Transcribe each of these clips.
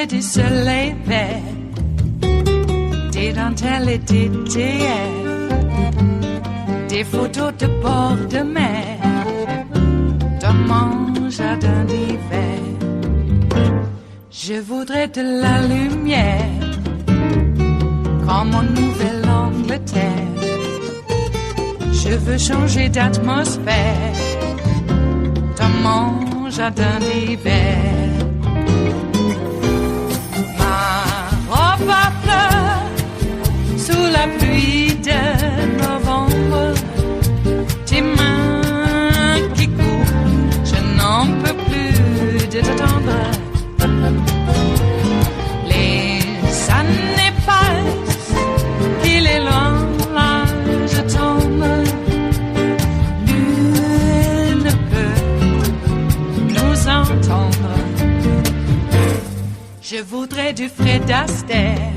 lumière du soleil vert, des dentelles et des théâtres, des photos de bord de mer, dans mon jardin d'hiver. Je voudrais de la lumière, comme en Nouvelle-Angleterre. Je veux changer d'atmosphère, dans mon jardin d'hiver. Ma fleur sous la pluie de novembre, tes mains qui courent, je n'en peux plus de t'attendre. Les années passent, il est loin, là je tombe. Nul ne peut nous entendre. Je voudrais du Fred Astaire,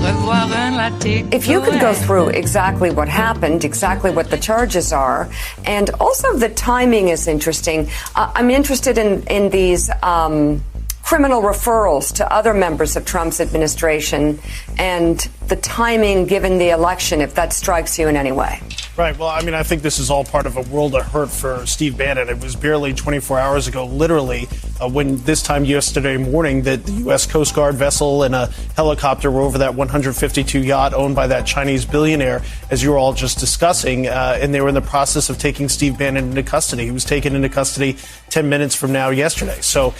revoir un latte. If you could go through exactly what happened, exactly what the charges are, and also the timing is interesting. I'm interested in these criminal referrals to other members of Trump's administration and the timing given the election, if that strikes you in any way. Right. Well, I mean, I think this is all part of a world of hurt for Steve Bannon. It was barely 24 hours ago, literally, when this time yesterday morning that the U.S. Coast Guard vessel and a helicopter were over that 152 yacht owned by that Chinese billionaire, as you were all just discussing, and they were in the process of taking Steve Bannon into custody. He was taken into custody 10 minutes from now yesterday. So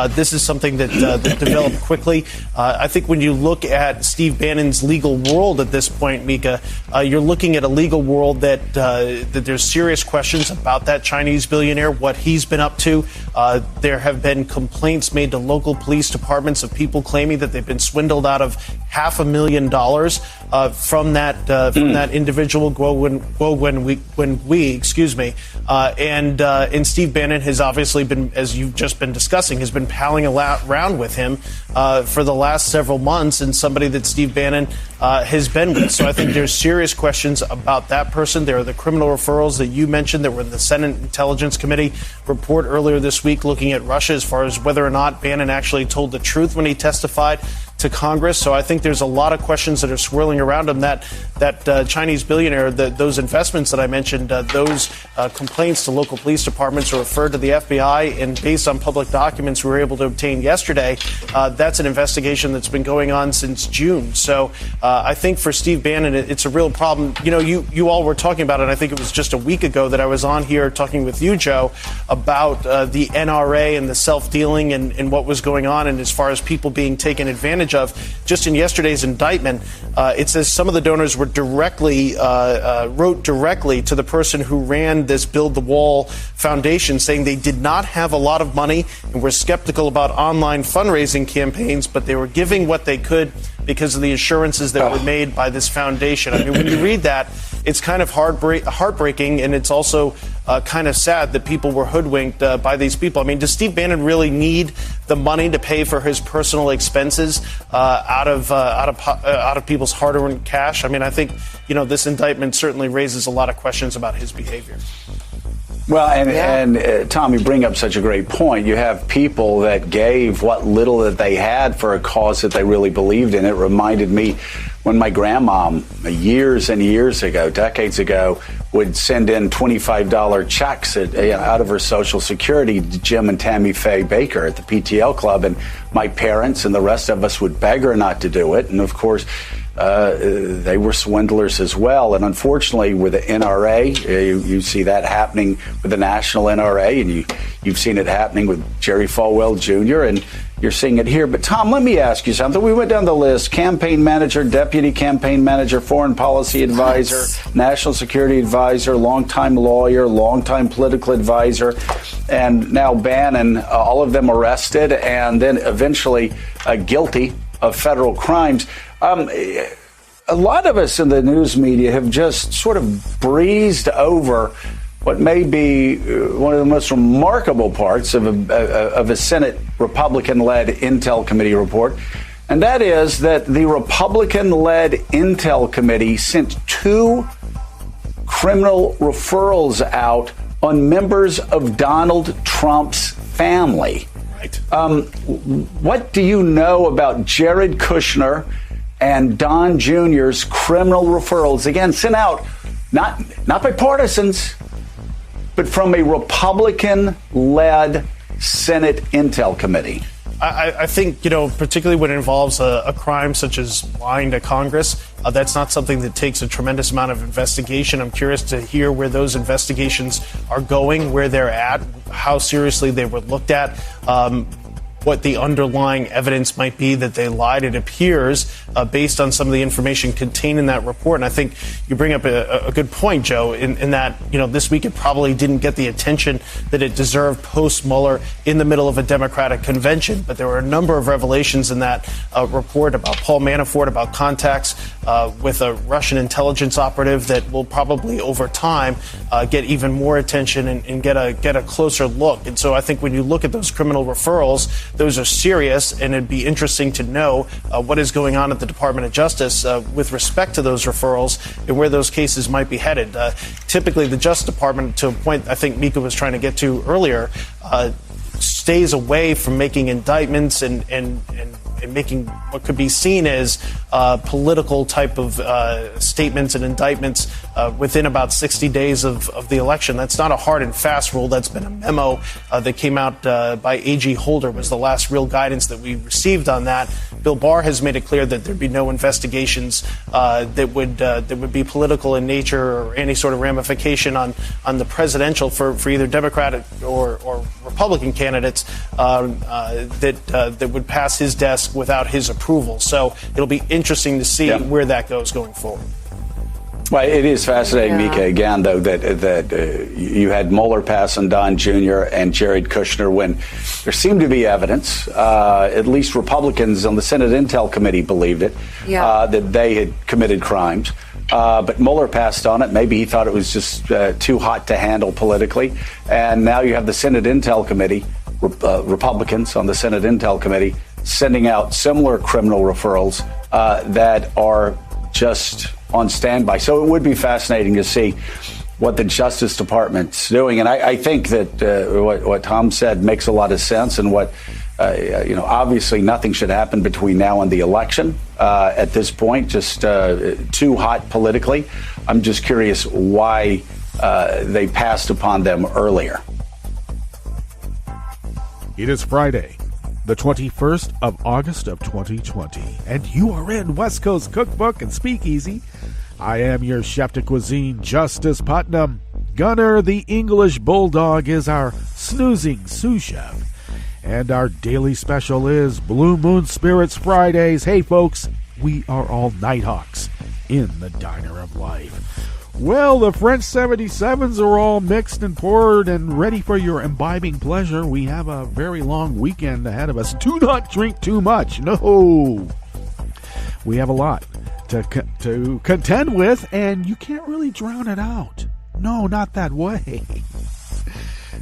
this is something that developed quickly. I think when you look at Steve Bannon's legal world at this point, Mika, you're looking at a legal world that there's serious questions about that Chinese billionaire, what he's been up to. There have been complaints made to local police departments of people claiming that they've been swindled out of $500,000 from that individual, Guo Wei, excuse me. And Steve Bannon has obviously been, as you've just been discussing, has been palling around with him for the last several months, and somebody that Steve Bannon has been with. So I think there's serious questions about that person. There are the criminal referrals that you mentioned that were in the Senate Intelligence Committee report earlier this week looking at Russia as far as whether or not Bannon actually told the truth when he testified to Congress. So I think there's a lot of questions that are swirling around him. That Chinese billionaire, those investments that I mentioned, those complaints to local police departments are referred to the FBI, and based on public documents we were able to obtain yesterday, that's an investigation that's been going on since June. So I think for Steve Bannon, it's a real problem. You know, you all were talking about it. I think it was just a week ago that I was on here talking with you, Joe, about the NRA and the self-dealing and what was going on, and as far as people being taken advantage of. Just in yesterday's indictment, it says some of the donors were wrote directly to the person who ran this Build the Wall Foundation, saying they did not have a lot of money and were skeptical about online fundraising campaigns, but they were giving what they could because of the assurances that were made by this foundation. I mean, when you read that, it's kind of heartbreaking, and it's also kind of sad that people were hoodwinked by these people. I mean, does Steve Bannon really need the money to pay for his personal expenses out of people's hard-earned cash? I mean, I think, this indictment certainly raises a lot of questions about his behavior. Well, and Tom, you bring up such a great point. You have people that gave what little that they had for a cause that they really believed in. It reminded me when my grandmom, years and years ago, decades ago, would send in $25 checks out of her Social Security to Jim and Tammy Faye Baker at the PTL Club. And my parents and the rest of us would beg her not to do it. And, of course, they were swindlers as well. And unfortunately, with the NRA, you see that happening with the national NRA, and you've seen it happening with Jerry Falwell Jr., and you're seeing it here. But, Tom, let me ask you something. We went down the list: campaign manager, deputy campaign manager, foreign policy advisor, national security advisor, longtime lawyer, longtime political advisor, and now Bannon, all of them arrested and then eventually guilty of federal crimes. A lot of us in the news media have just sort of breezed over what may be one of the most remarkable parts of a Senate Republican-led Intel Committee report, and that is that the Republican-led Intel Committee sent 2 criminal referrals out on members of Donald Trump's family. Right. What do you know about Jared Kushner and Don Jr.'s criminal referrals? Again, sent out not by partisans, but from a Republican-led Senate Intel Committee. I think, particularly when it involves a crime such as lying to Congress, that's not something that takes a tremendous amount of investigation. I'm curious to hear where those investigations are going, where they're at, how seriously they were looked at, what the underlying evidence might be that they lied. It appears, based on some of the information contained in that report. And I think you bring up a good point, Joe, in that, this week it probably didn't get the attention that it deserved post-Mueller in the middle of a Democratic convention. But there were a number of revelations in that report about Paul Manafort, about contacts with a Russian intelligence operative that will probably, over time, get even more attention and get a closer look. And so I think when you look at those criminal referrals, those are serious, and it'd be interesting to know what is going on at the Department of Justice with respect to those referrals and where those cases might be headed. Typically, the Justice Department, to a point I think Mika was trying to get to earlier, stays away from making indictments and making what could be seen as political type of statements and indictments within about 60 days of the election. That's not a hard and fast rule. That's been a memo that came out by A.G. Holder, was the last real guidance that we received on that. Bill Barr has made it clear that there'd be no investigations that would be political in nature or any sort of ramification on the presidential for either Democratic or Republican candidates that would pass his desk without his approval. So it'll be interesting to see where that goes going forward. Well, it is fascinating, Mika, again, though, that you had Mueller pass on Don Jr. and Jared Kushner when there seemed to be evidence, at least Republicans on the Senate Intel Committee believed it, that they had committed crimes. But Mueller passed on it. Maybe he thought it was just too hot to handle politically. And now you have the Senate Intel Committee, Republicans on the Senate Intel Committee, sending out similar criminal referrals that are just on standby. So it would be fascinating to see what the Justice Department's doing. And I think that what Tom said makes a lot of sense. And what, obviously nothing should happen between now and the election at this point, just too hot politically. I'm just curious why they passed upon them earlier. It is Friday, the 21st of August of 2020, and you are in West Coast Cookbook and Speakeasy. I am your chef de cuisine, Justice Putnam. Gunner, the English Bulldog, is our snoozing sous chef. And our daily special is Blue Moon Spirits Fridays. Hey, folks, we are all Nighthawks in the Diner of Life. Well, the French 77s are all mixed and poured and ready for your imbibing pleasure. We have a very long weekend ahead of us. Do not drink too much. No. We have a lot to contend with, and you can't really drown it out. No, not that way.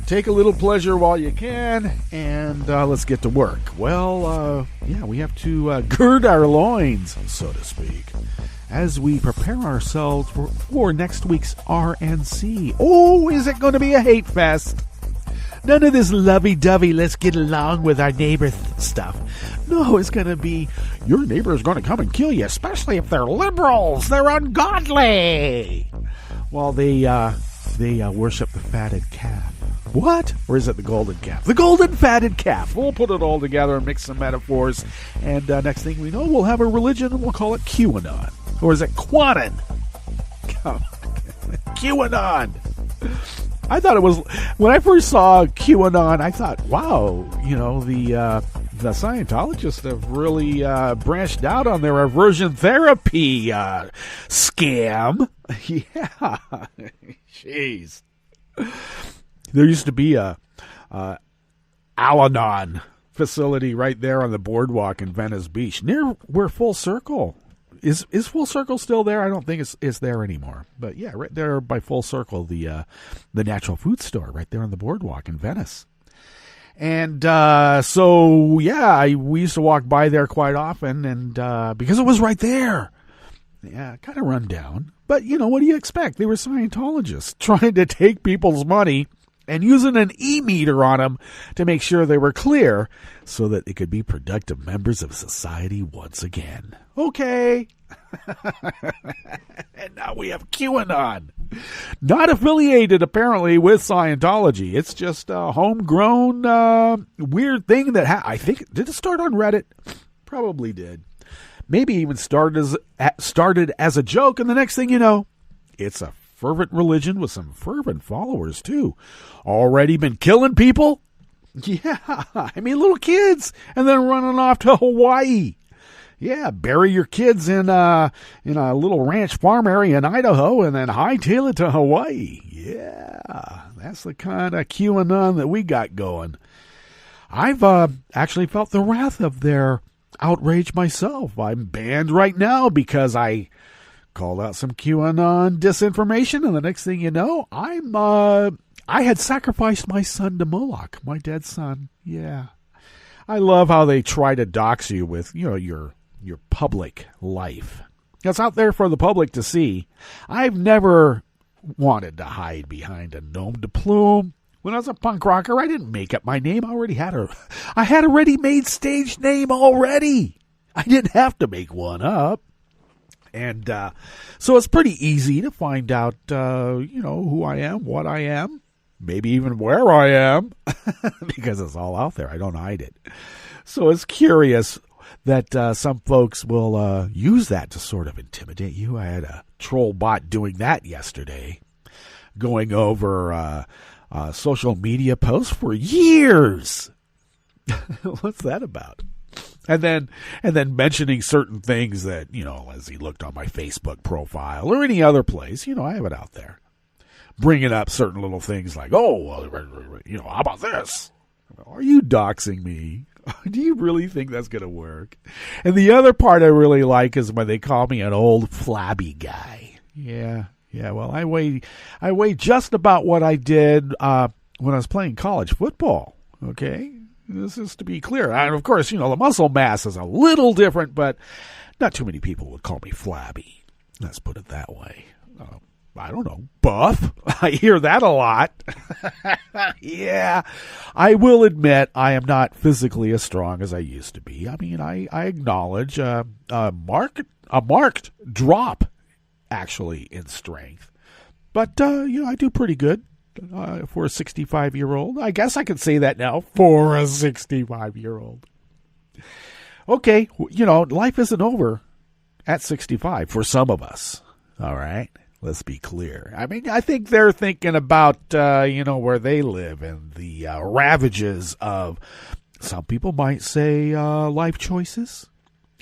Take a little pleasure while you can, and let's get to work. Well, we have to gird our loins, so to speak, as we prepare ourselves for next week's RNC. Oh, is it going to be a hate fest? None of this lovey-dovey, let's get along with our neighbor stuff. No, it's going to be, your neighbor is going to come and kill you, especially if they're liberals. They're ungodly. Well, they worship the fatted calf. What? Or is it the golden calf? The golden fatted calf. We'll put it all together and mix some metaphors. And next thing we know, we'll have a religion and we'll call it QAnon. Or is it Quanon? QAnon. I thought it was, when I first saw QAnon, I thought, wow, the Scientologists have really branched out on their aversion therapy scam. Yeah. Jeez. There used to be a Al-Anon facility right there on the boardwalk in Venice Beach, near where Full Circle is. Full Circle still there? I don't think it's there anymore. But yeah, right there by Full Circle, the natural food store right there on the boardwalk in Venice. And we used to walk by there quite often, and because it was right there. Yeah, kind of run down. But, what do you expect? They were Scientologists trying to take people's money and using an e-meter on them to make sure they were clear so that they could be productive members of society once again. Okay. And now we have QAnon. Not affiliated, apparently, with Scientology. It's just a homegrown weird thing that I think, did it start on Reddit? Probably did. Maybe even started as a joke, and the next thing you know, it's a fervent religion with some fervent followers, too. Already been killing people? Yeah, I mean, little kids, and then running off to Hawaii. Yeah, bury your kids in a little ranch farm area in Idaho and then hightail it to Hawaii. Yeah, that's the kind of QAnon that we got going. I've actually felt the wrath of their outrage myself. I'm banned right now because I called out some QAnon disinformation, and the next thing you know, I had sacrificed my son to Moloch, my dead son. Yeah. I love how they try to dox you with, your public life. It's out there for the public to see. I've never wanted to hide behind a nom de plume. When I was a punk rocker, I didn't make up my name. I had a ready-made stage name already. I didn't have to make one up. And so it's pretty easy to find out, who I am, what I am, maybe even where I am, because it's all out there. I don't hide it. So it's curious that some folks will use that to sort of intimidate you. I had a troll bot doing that yesterday, going over social media posts for years. What's that about? And then mentioning certain things that, as he looked on my Facebook profile or any other place, I have it out there. Bringing up certain little things like, how about this? Are you doxing me? Do you really think that's going to work? And the other part I really like is when they call me an old flabby guy. Yeah. Well, I weigh just about what I did when I was playing college football. Okay, this is to be clear. And of course, the muscle mass is a little different, but not too many people would call me flabby. Let's put it that way. I don't know, buff. I hear that a lot. Yeah, I will admit I am not physically as strong as I used to be. I mean, I acknowledge a marked drop, actually, in strength. But, I do pretty good for a 65-year-old. I guess I can say that now, for a 65-year-old. Okay, life isn't over at 65 for some of us, all right? Let's be clear. I mean, I think they're thinking about, where they live and the ravages of, some people might say, life choices.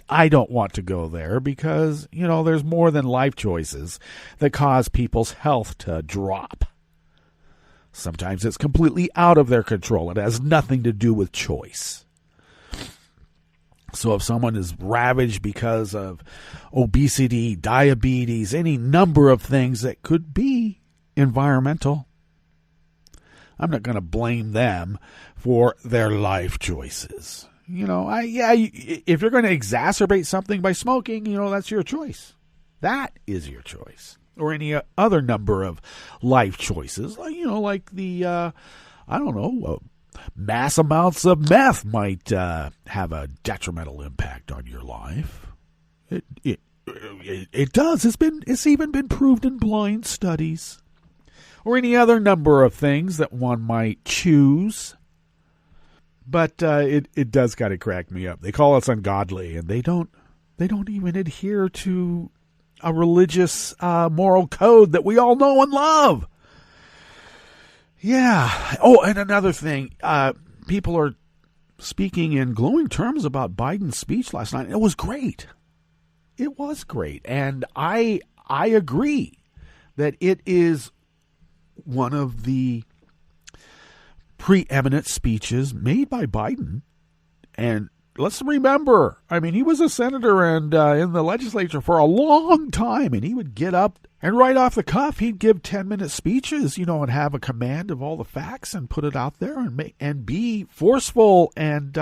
I don't want to go there because, there's more than life choices that cause people's health to drop. Sometimes it's completely out of their control. It has nothing to do with choice. So if someone is ravaged because of obesity, diabetes, any number of things that could be environmental, I'm not going to blame them for their life choices. If you're going to exacerbate something by smoking, that's your choice. That is your choice. Or any other number of life choices, like the, mass amounts of meth might have a detrimental impact on your life. It does. It's even been proved in blind studies. Or any other number of things that one might choose. But it does kind of crack me up. They call us ungodly, and they don't even adhere to a religious moral code that we all know and love. Yeah. Oh, and another thing, people are speaking in glowing terms about Biden's speech last night. It was great. It was great, and I agree that it is one of the preeminent speeches made by Biden. And let's remember, he was a senator and in the legislature for a long time, and he would get up and right off the cuff, he'd give 10-minute speeches, and have a command of all the facts and put it out there and be forceful and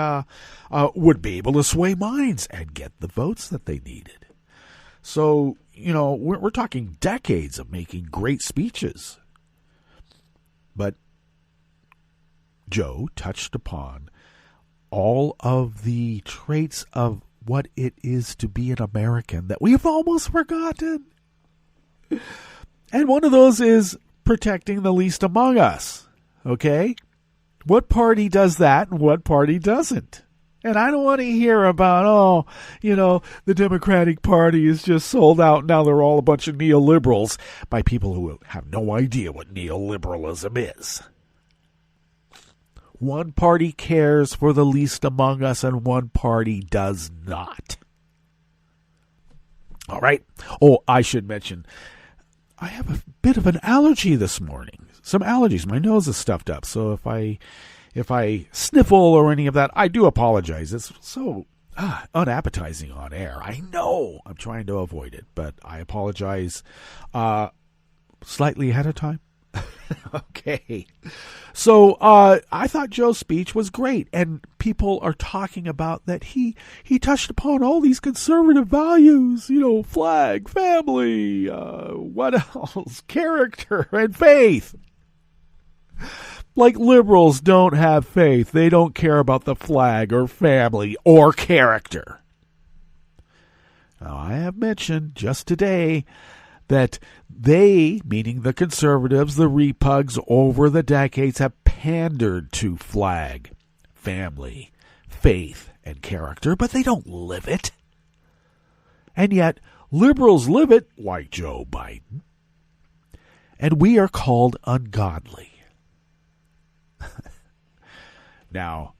would be able to sway minds and get the votes that they needed. So, we're talking decades of making great speeches. But Joe touched upon all of the traits of what it is to be an American that we've almost forgotten. And one of those is protecting the least among us. Okay? What party does that and what party doesn't? And I don't want to hear about, the Democratic Party is just sold out. Now they're all a bunch of neoliberals by people who have no idea what neoliberalism is. One party cares for the least among us and one party does not. All right. Oh, I should mention, I have a bit of an allergy this morning. Some allergies. My nose is stuffed up. So if I sniffle or any of that, I do apologize. It's so unappetizing on air. I know. I'm trying to avoid it, but I apologize slightly ahead of time. Okay. So I thought Joe's speech was great, and people are talking about that he touched upon all these conservative values, flag, family, what else? Character and faith. Like liberals don't have faith. They don't care about the flag or family or character. Now, I have mentioned just today that they, meaning the conservatives, the repugs, over the decades have pandered to flag, family, faith, and character, but they don't live it. And yet, liberals live it, like Joe Biden. And we are called ungodly. Now,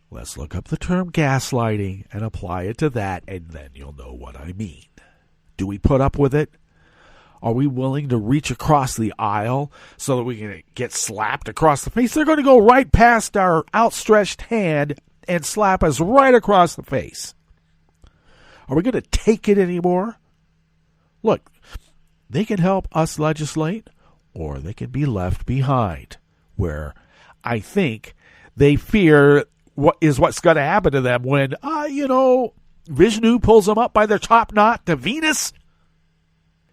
let's look up the term gaslighting and apply it to that, and then you'll know what I mean. Do we put up with it? Are we willing to reach across the aisle so that we can get slapped across the face? They're going to go right past our outstretched hand and slap us right across the face. Are we going to take it anymore? Look, they can help us legislate, or they can be left behind, where I think they fear what's going to happen to them when, Vishnu pulls them up by their top knot to Venus.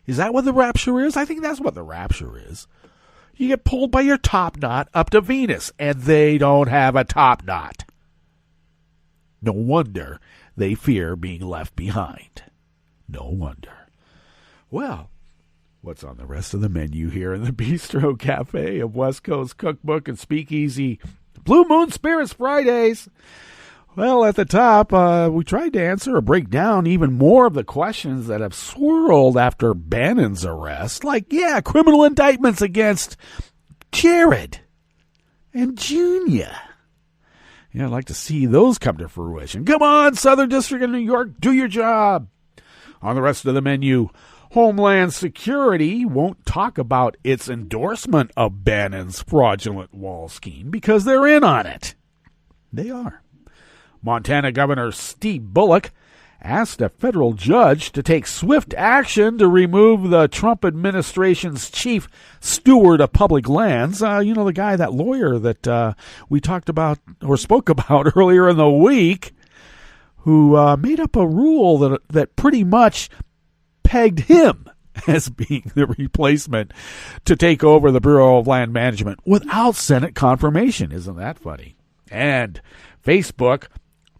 Is that what the rapture is? I think that's what the rapture is. You get pulled by your top knot up to Venus, and they don't have a top knot. No wonder they fear being left behind. No wonder. Well, what's on the rest of the menu here in the Bistro Cafe of West Coast Cookbook and Speakeasy? Blue Moon Spirits Fridays. Well, at the top, we tried to answer or break down even more of the questions that have swirled after Bannon's arrest. Like, criminal indictments against Jared and Junior. I'd like to see those come to fruition. Come on, Southern District of New York, do your job. On the rest of the menu, Homeland Security won't talk about its endorsement of Bannon's fraudulent wall scheme because they're in on it. They are. Montana Governor Steve Bullock asked a federal judge to take swift action to remove the Trump administration's chief steward of public lands. The guy, that lawyer that we talked about or spoke about earlier in the week, who made up a rule that pretty much pegged him as being the replacement to take over the Bureau of Land Management without Senate confirmation. Isn't that funny? And Facebook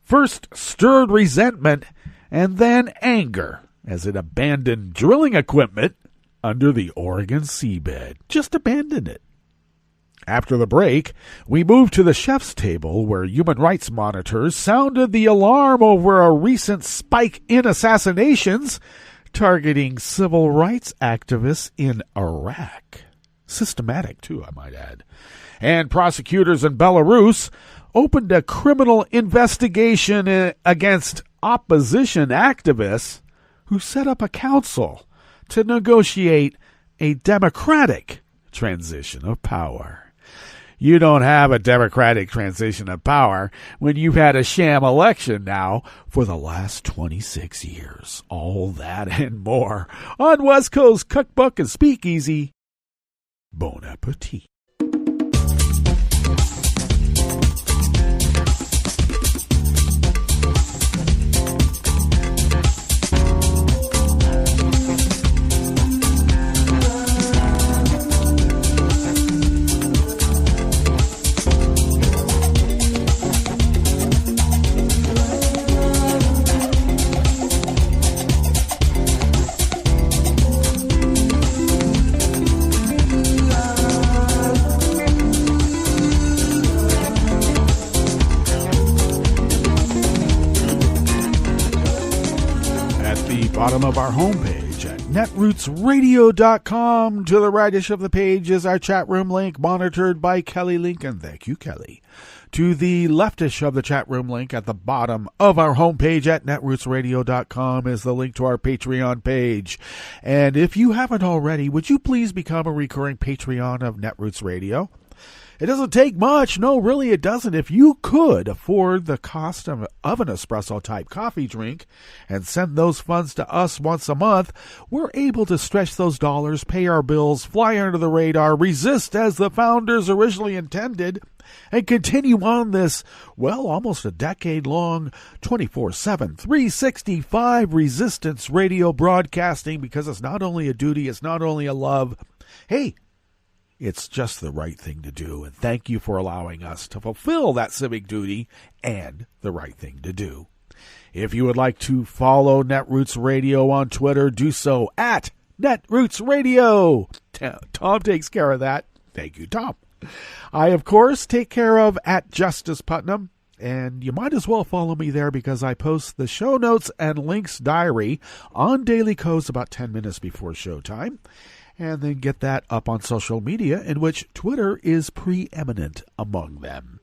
first stirred resentment and then anger as it abandoned drilling equipment under the Oregon seabed. Just abandoned it. After the break, we moved to the chef's table where human rights monitors sounded the alarm over a recent spike in assassinations targeting civil rights activists in Iraq. Systematic, too, I might add. And prosecutors in Belarus opened a criminal investigation against opposition activists who set up a council to negotiate a democratic transition of power. You don't have a democratic transition of power when you've had a sham election now for the last 26 years. All that and more on West Coast Cookbook and Speakeasy. Bon appetit. bottom of our homepage at netrootsradio.com. To the rightish of the page is our chat room link, monitored by Kelly Lincoln. Thank you, Kelly. To the leftish of the chat room link at the bottom of our homepage at netrootsradio.com is the link to our Patreon page. And if you haven't already, would you please become a recurring Patreon of Netroots Radio? It doesn't take much. No, really it doesn't. If you could afford the cost of an espresso-type coffee drink and send those funds to us once a month, we're able to stretch those dollars, pay our bills, fly under the radar, resist as the founders originally intended, and continue on this, well, almost a decade-long, 24/7, 365 resistance radio broadcasting, because it's not only a duty, it's not only a love. Hey, it's just the right thing to do, and thank you for allowing us to fulfill that civic duty and the right thing to do. If you would like to follow Netroots Radio on Twitter, do so at Netroots Radio. Tom takes care of that. Thank you, Tom. I, of course, take care of at Justice Putnam, and you might as well follow me there because I post the show notes and links diary on Daily Codes about 10 minutes before showtime, and then get that up on social media, in which Twitter is preeminent among them.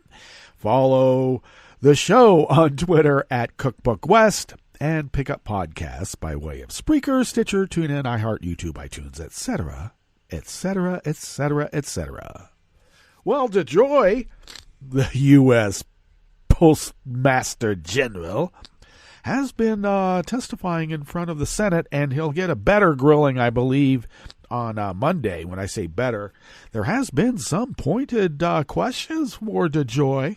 Follow the show on Twitter at Cookbook West, and pick up podcasts by way of Spreaker, Stitcher, TuneIn, iHeart, YouTube, iTunes, etc., etc., etc., etc. Well, DeJoy, the U.S. Postmaster General, has been testifying in front of the Senate, and he'll get a better grilling, I believe, on Monday. When I say better, there has been some pointed questions for DeJoy.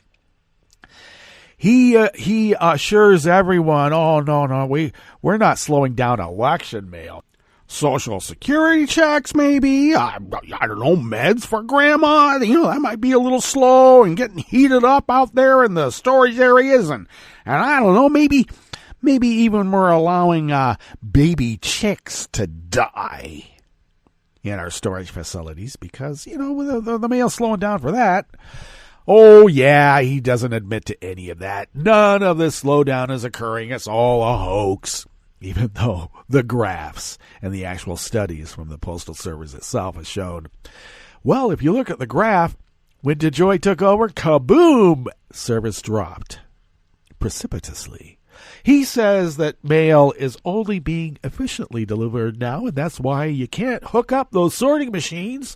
He assures everyone, oh, no, we're not slowing down election mail. Social security checks, maybe. I don't know, meds for grandma. That might be a little slow and getting heated up out there in the storage areas. And I don't know, maybe even we're allowing baby chicks to die in our storage facilities because, the mail's slowing down for that. Oh, yeah, he doesn't admit to any of that. None of this slowdown is occurring. It's all a hoax, even though the graphs and the actual studies from the Postal Service itself have shown. Well, if you look at the graph, when DeJoy took over, kaboom, service dropped precipitously. He says that mail is only being efficiently delivered now, and that's why you can't hook up those sorting machines.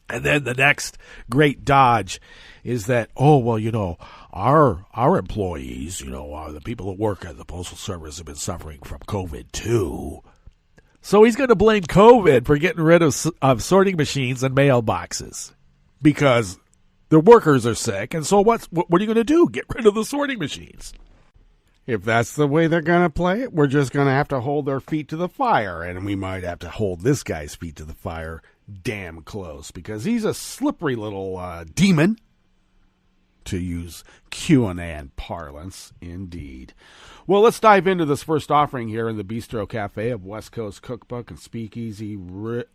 And then the next great dodge is that, our employees, the people that work at the Postal Service have been suffering from COVID too. So he's going to blame COVID for getting rid of sorting machines and mailboxes because the workers are sick. And so what are you going to do? Get rid of the sorting machines? If that's the way they're going to play it, we're just going to have to hold their feet to the fire. And we might have to hold this guy's feet to the fire damn close because he's a slippery little demon, to use QAnon parlance, indeed. Well, let's dive into this first offering here in the Bistro Cafe of West Coast Cookbook and Speakeasy. It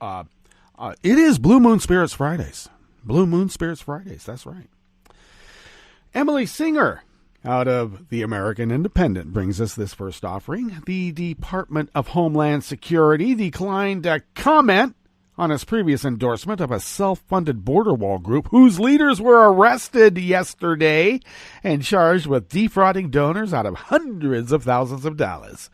is Blue Moon Spirits Fridays. Blue Moon Spirits Fridays, that's right. Emily Singer, out of the American Independent, brings us this first offering. The Department of Homeland Security declined to comment on its previous endorsement of a self-funded border wall group whose leaders were arrested yesterday and charged with defrauding donors out of hundreds of thousands of dollars.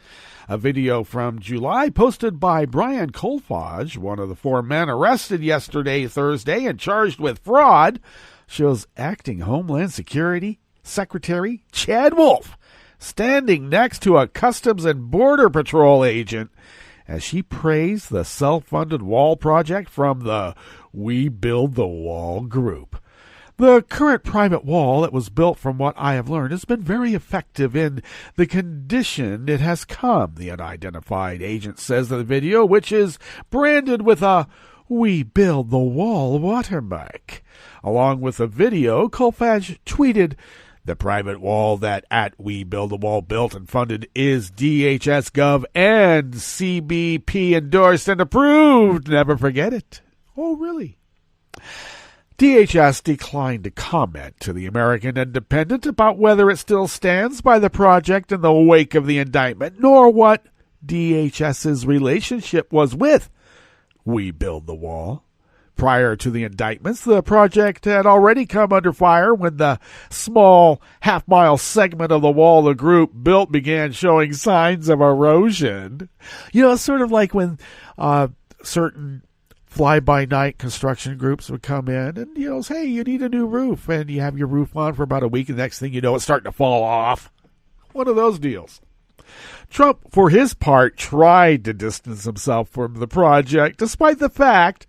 A video from July posted by Brian Colfage, one of the four men arrested yesterday, Thursday, and charged with fraud, shows acting Homeland Security Secretary Chad Wolf standing next to a Customs and Border Patrol agent as she praised the self-funded wall project from the We Build the Wall group. The current private wall that was built, from what I have learned, has been very effective in the condition it has come, the unidentified agent says in the video, which is branded with a We Build the Wall watermark. Along with the video, Colfage tweeted, "The private wall that at We Build the Wall built and funded is DHS Gov and CBP endorsed and approved. Never forget it." Oh, really? DHS declined to comment to the American Independent about whether it still stands by the project in the wake of the indictment, nor what DHS's relationship was with We Build the Wall. Prior to the indictments, the project had already come under fire when the small half-mile segment of the wall the group built began showing signs of erosion. You know, it's sort of like when certain fly-by-night construction groups would come in and, you know, say, hey, you need a new roof, and you have your roof on for about a week, and the next thing you know, it's starting to fall off. One of those deals. Trump, for his part, tried to distance himself from the project, despite the fact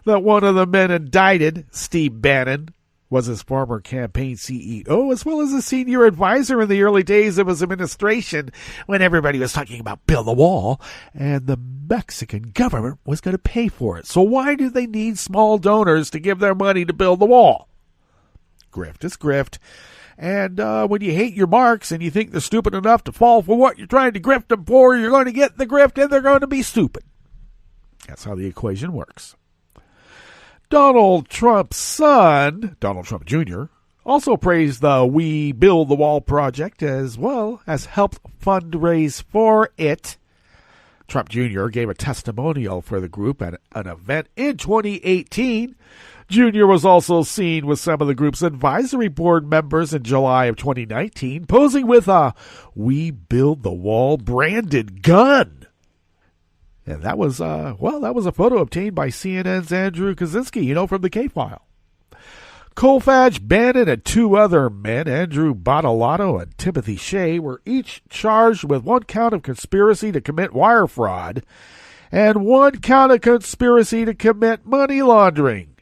that one of the men indicted, Steve Bannon, was his former campaign CEO, as well as a senior advisor in the early days of his administration when everybody was talking about build the wall, and the Mexican government was going to pay for it. So why do they need small donors to give their money to build the wall? Grift is grift. And when you hate your marks and you think they're stupid enough to fall for what you're trying to grift them for, you're going to get the grift and they're going to be stupid. That's how the equation works. Donald Trump's son, Donald Trump Jr., also praised the We Build the Wall project as well as helped fundraise for it. Trump Jr. gave a testimonial for the group at an event in 2018. Jr. was also seen with some of the group's advisory board members in July of 2019, posing with a We Build the Wall branded gun. And that was a photo obtained by CNN's Andrew Kaczynski, you know, from the K-File. Colfage Bannon and two other men, Andrew Bottolato and Timothy Shea, were each charged with one count of conspiracy to commit wire fraud and one count of conspiracy to commit money laundering.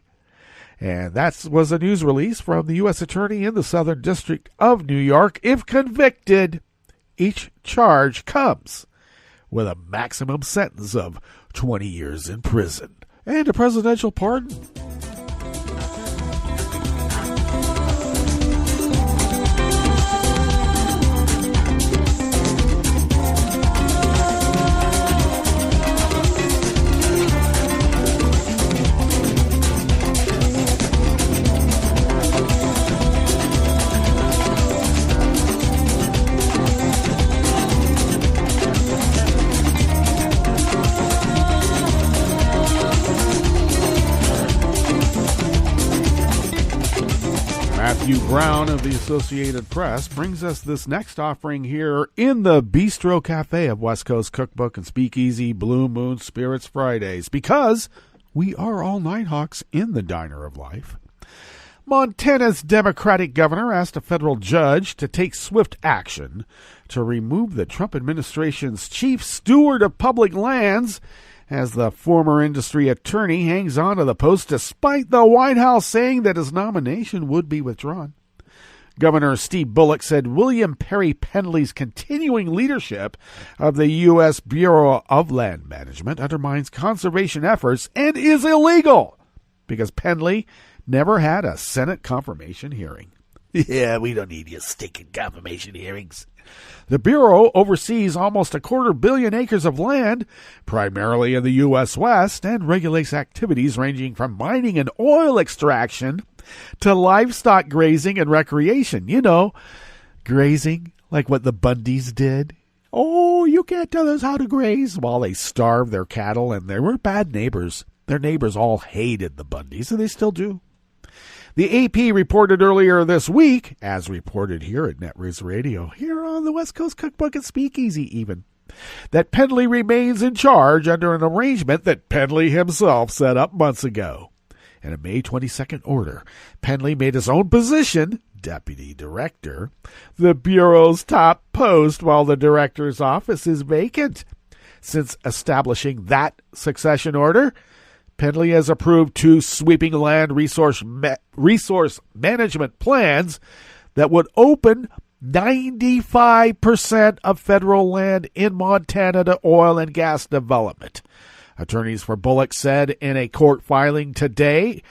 And that was a news release from the U.S. Attorney in the Southern District of New York. If convicted, each charge comes with a maximum sentence of 20 years in prison and a presidential pardon. Matthew Brown of the Associated Press brings us this next offering here in the Bistro Cafe of West Coast Cookbook and Speakeasy Blue Moon Spirits Fridays, because we are all Nighthawks in the Diner of Life. Montana's Democratic governor asked a federal judge to take swift action to remove the Trump administration's chief steward of public lands as the former industry attorney hangs on to the post despite the White House saying that his nomination would be withdrawn. Governor Steve Bullock said William Perry Penley's continuing leadership of the U.S. Bureau of Land Management undermines conservation efforts and is illegal because Penley never had a Senate confirmation hearing. Yeah, we don't need your stinking confirmation hearings. The Bureau oversees almost 250 million acres of land, primarily in the U.S. West, and regulates activities ranging from mining and oil extraction to livestock grazing and recreation. You know, grazing like what the Bundys did. Oh, you can't tell us how to graze while they starved their cattle, and they were bad neighbors. Their neighbors all hated the Bundys, and they still do. The AP reported earlier this week, as reported here at Netroots Radio, here on the West Coast Cookbook and Speakeasy even, that Penley remains in charge under an arrangement that Penley himself set up months ago. In a May 22nd order, Penley made his own position, deputy director, the Bureau's top post while the director's office is vacant. Since establishing that succession order, Penley has approved 2 sweeping land resource management plans that would open 95% of federal land in Montana to oil and gas development. Attorneys for Bullock said in a court filing yesterday,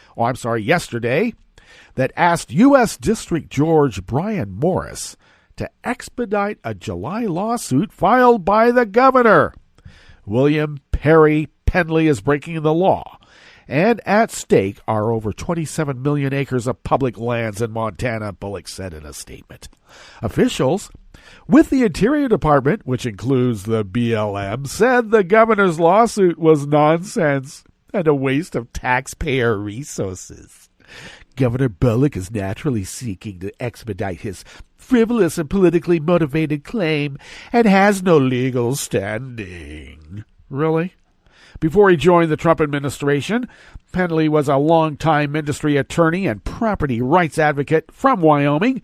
that asked U.S. District Judge Brian Morris to expedite a July lawsuit filed by the governor. William Perry Penley is breaking the law, and at stake are over 27 million acres of public lands in Montana, Bullock said in a statement. Officials with the Interior Department, which includes the BLM, said the governor's lawsuit was nonsense and a waste of taxpayer resources. Governor Bullock is naturally seeking to expedite his frivolous and politically motivated claim and has no legal standing. Really? Before he joined the Trump administration, Penley was a longtime industry attorney and property rights advocate from Wyoming.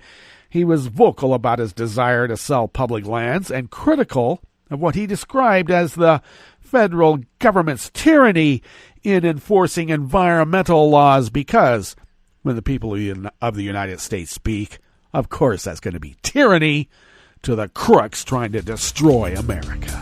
He was vocal about his desire to sell public lands and critical of what he described as the federal government's tyranny in enforcing environmental laws because when the people of the United States speak, of course that's going to be tyranny to the crooks trying to destroy America.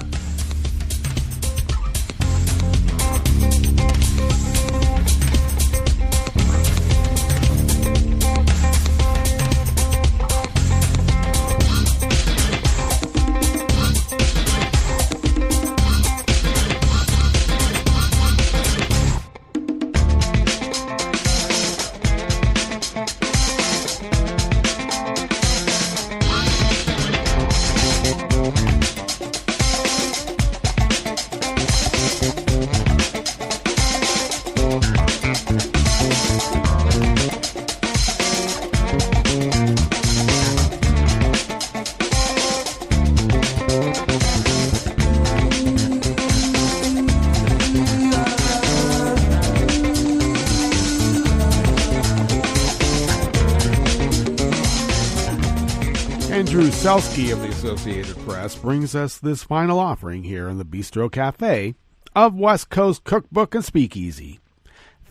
Selsky of the Associated Press brings us this final offering here in the Bistro Cafe of West Coast Cookbook and Speakeasy.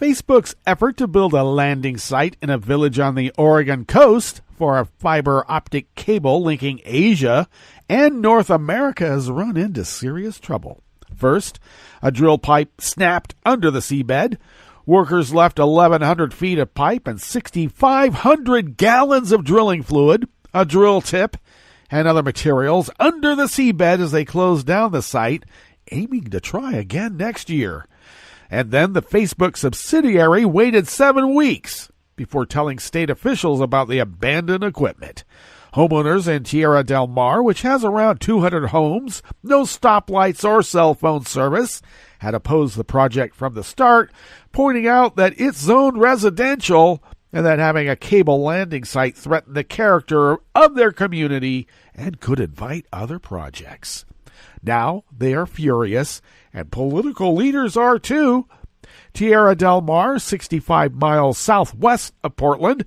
Facebook's effort to build a landing site in a village on the Oregon coast for a fiber optic cable linking Asia and North America has run into serious trouble. First, a drill pipe snapped under the seabed. Workers left 1,100 feet of pipe and 6,500 gallons of drilling fluid, a drill tip, and other materials under the seabed as they closed down the site, aiming to try again next year. And then the Facebook subsidiary waited 7 weeks before telling state officials about the abandoned equipment. Homeowners in Tierra del Mar, which has around 200 homes, no stoplights or cell phone service, had opposed the project from the start, pointing out that it's zoned residential and that having a cable landing site threatened the character of their community and could invite other projects. Now they are furious, and political leaders are too. Tierra del Mar, 65 miles southwest of Portland,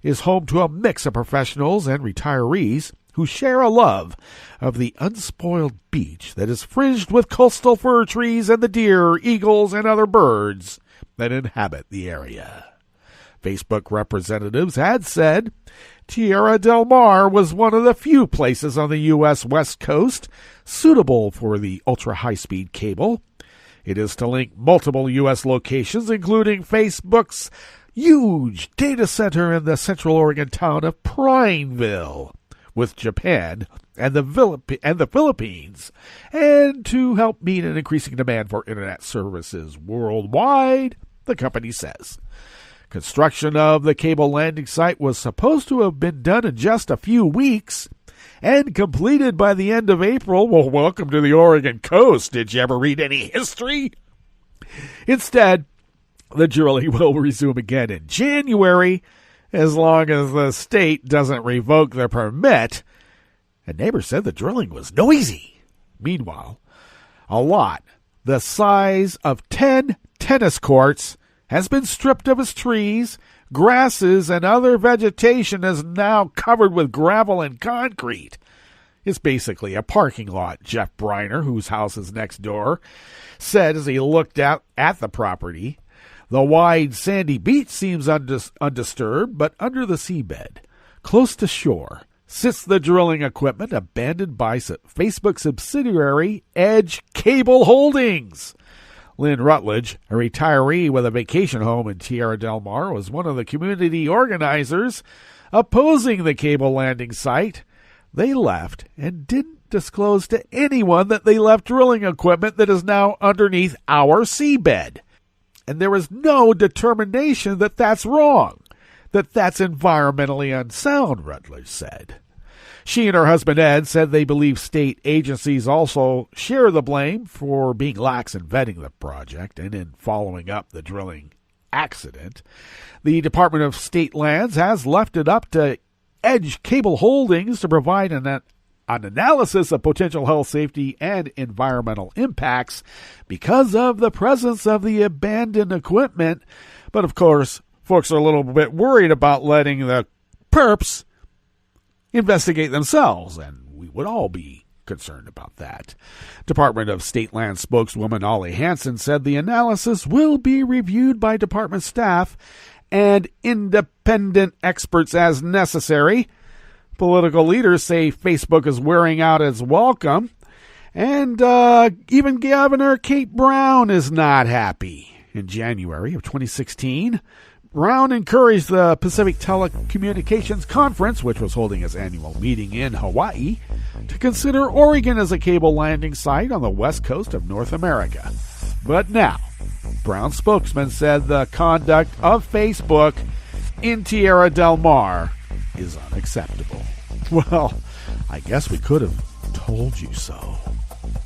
is home to a mix of professionals and retirees who share a love of the unspoiled beach that is fringed with coastal fir trees and the deer, eagles, and other birds that inhabit the area. Facebook representatives had said Tierra del Mar was one of the few places on the U.S. West Coast suitable for the ultra-high-speed cable. It is to link multiple U.S. locations, including Facebook's huge data center in the Central Oregon town of Prineville, with Japan and the Philippines, and to help meet an increasing demand for internet services worldwide, the company says. Construction of the cable landing site was supposed to have been done in just a few weeks and completed by the end of April. Well, welcome to the Oregon coast. Did you ever read any history? Instead, the drilling will resume again in January as long as the state doesn't revoke the permit. A neighbor said the drilling was noisy. Meanwhile, a lot the size of 10 tennis courts has been stripped of its trees, grasses, and other vegetation is now covered with gravel and concrete. It's basically a parking lot, Jeff Briner, whose house is next door, said as he looked out at the property. The wide sandy beach seems undisturbed, but under the seabed, close to shore, sits the drilling equipment abandoned by Facebook subsidiary Edge Cable Holdings. Lynn Rutledge, a retiree with a vacation home in Tierra del Mar, was one of the community organizers opposing the cable landing site. They left and didn't disclose to anyone that they left drilling equipment that is now underneath our seabed. And there is no determination that that's wrong, that that's environmentally unsound, Rutledge said. She and her husband Ed said they believe state agencies also share the blame for being lax in vetting the project and in following up the drilling accident. The Department of State Lands has left it up to Edge Cable Holdings to provide an analysis of potential health, safety, and environmental impacts because of the presence of the abandoned equipment. But of course, folks are a little bit worried about letting the perps investigate themselves, and we would all be concerned about that. Department of State Land spokeswoman Ollie Hansen said the analysis will be reviewed by department staff and independent experts as necessary. Political leaders say Facebook is wearing out its welcome, and even Governor Kate Brown is not happy. In January of 2016, Brown encouraged the Pacific Telecommunications Conference, which was holding its annual meeting in Hawaii, to consider Oregon as a cable landing site on the west coast of North America. But now, Brown's spokesman said the conduct of Facebook in Tierra del Mar is unacceptable. Well, I guess we could have told you so.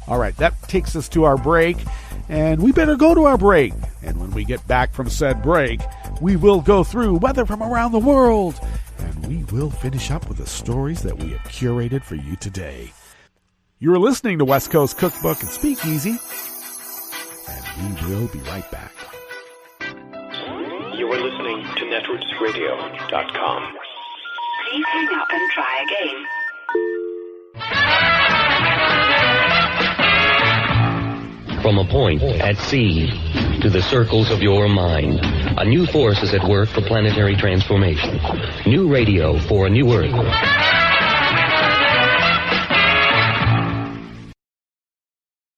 All right, that takes us to our break, and we better go to our break. And when we get back from said break, we will go through weather from around the world, and we will finish up with the stories that we have curated for you today. You're listening to West Coast Cookbook and Speakeasy, and we will be right back. You are listening to netrootsradio.com. Please hang up and try again. From a point at sea to the circles of your mind, a new force is at work for planetary transformation. New radio for a new Earth.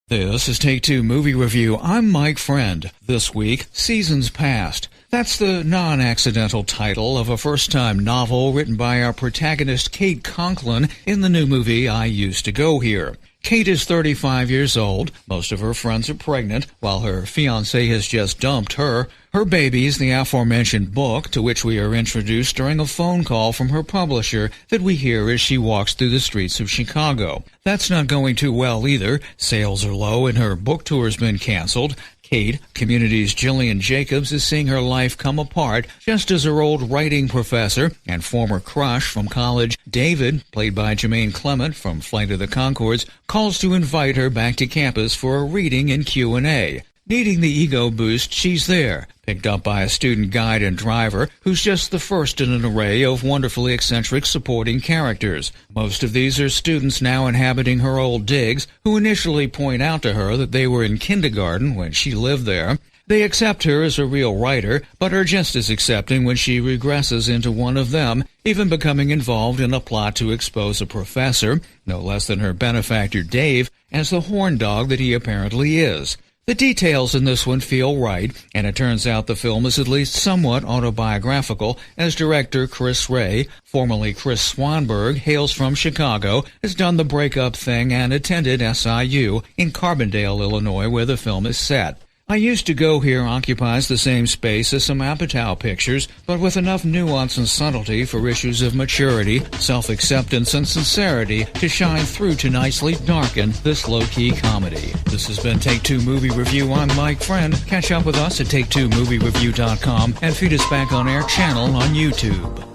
This is Take Two Movie Review. I'm Mike Friend. This week, Seasons Past. That's the non-accidental title of a first-time novel written by our protagonist Kate Conklin in the new movie I Used to Go Here. Kate is 35 years old. Most of her friends are pregnant, while her fiancé has just dumped her. Her baby's the aforementioned book, to which we are introduced during a phone call from her publisher that we hear as she walks through the streets of Chicago. That's not going too well either. Sales are low and her book tour's been canceled. Kate, Community's Jillian Jacobs, is seeing her life come apart just as her old writing professor and former crush from college, David, played by Jermaine Clement from Flight of the Conchords, calls to invite her back to campus for a reading and Q&A. Needing the ego boost, she's there, picked up by a student guide and driver who's just the first in an array of wonderfully eccentric supporting characters. Most of these are students now inhabiting her old digs who initially point out to her that they were in kindergarten when she lived there. They accept her as a real writer, but are just as accepting when she regresses into one of them, even becoming involved in a plot to expose a professor, no less than her benefactor Dave, as the horn dog that he apparently is. The details in this one feel right, and it turns out the film is at least somewhat autobiographical, as director Chris Ray, formerly Chris Swanberg, hails from Chicago, has done the breakup thing and attended SIU in Carbondale, Illinois, where the film is set. I Used to Go Here occupies the same space as some Appétit pictures, but with enough nuance and subtlety for issues of maturity, self-acceptance, and sincerity to shine through to nicely darken this low-key comedy. This has been Take Two Movie Review. I'm Mike Friend. Catch up with us at take2moviereview.com and feed us back on our channel on YouTube.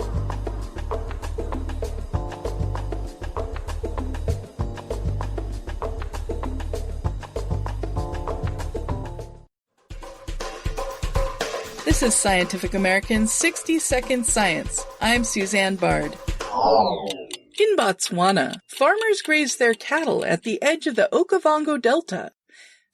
This is Scientific American's 60-Second Science. I'm Suzanne Bard. In Botswana, farmers graze their cattle at the edge of the Okavango Delta.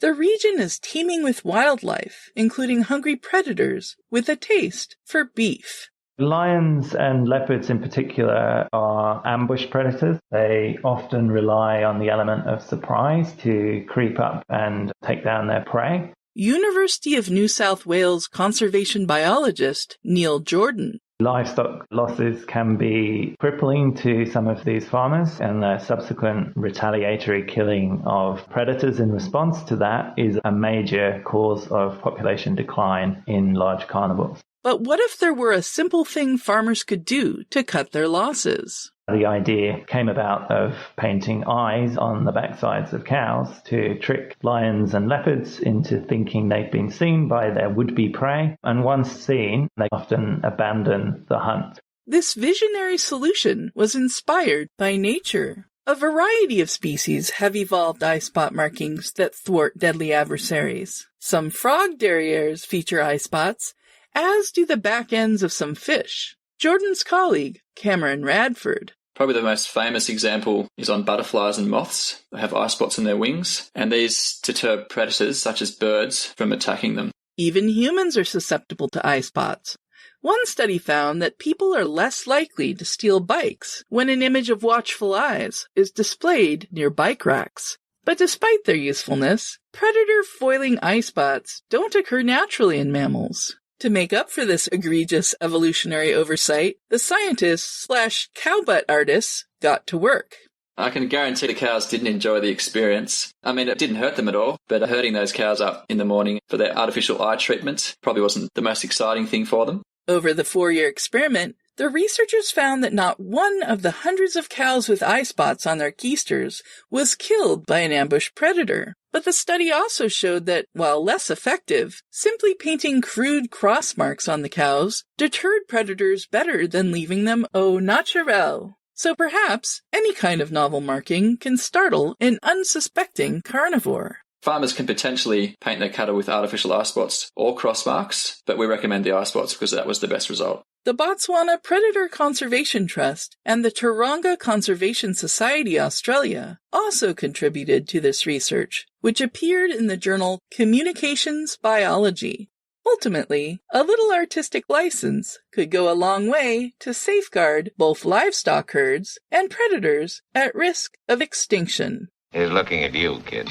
The region is teeming with wildlife, including hungry predators with a taste for beef. Lions and leopards in particular are ambush predators. They often rely on the element of surprise to creep up and take down their prey. University of New South Wales conservation biologist Neil Jordan. Livestock losses can be crippling to some of these farmers, and the subsequent retaliatory killing of predators in response to that is a major cause of population decline in large carnivores. But what if there were a simple thing farmers could do to cut their losses? The idea came about of painting eyes on the backsides of cows to trick lions and leopards into thinking they've been seen by their would-be prey. And once seen, they often abandon the hunt. This visionary solution was inspired by nature. A variety of species have evolved eye spot markings that thwart deadly adversaries. Some frog derrieres feature eye spots, as do the back ends of some fish. Jordan's colleague, Cameron Radford. Probably the most famous example is on butterflies and moths. They have eye spots in their wings, and these deter predators such as birds from attacking them. Even humans are susceptible to eye spots. One study found that people are less likely to steal bikes when an image of watchful eyes is displayed near bike racks. But despite their usefulness, predator-foiling eye spots don't occur naturally in mammals. To make up for this egregious evolutionary oversight, the scientists/cowbutt artists got to work. I can guarantee the cows didn't enjoy the experience. I mean, it didn't hurt them at all, but herding those cows up in the morning for their artificial eye treatment probably wasn't the most exciting thing for them. Over the 4-year experiment, the researchers found that not one of the hundreds of cows with eye spots on their keisters was killed by an ambushed predator. But the study also showed that, while less effective, simply painting crude cross marks on the cows deterred predators better than leaving them au naturel. So perhaps any kind of novel marking can startle an unsuspecting carnivore. Farmers can potentially paint their cattle with artificial eye spots or cross marks, but we recommend the eye spots because that was the best result. The Botswana Predator Conservation Trust and the Taronga Conservation Society Australia also contributed to this research, which appeared in the journal Communications Biology. Ultimately, a little artistic license could go a long way to safeguard both livestock herds and predators at risk of extinction. He's looking at you, kid.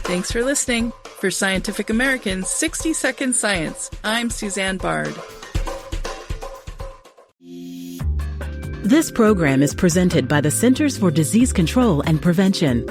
Thanks for listening. For Scientific American's 60-Second Science, I'm Suzanne Bard. This program is presented by the Centers for Disease Control and Prevention.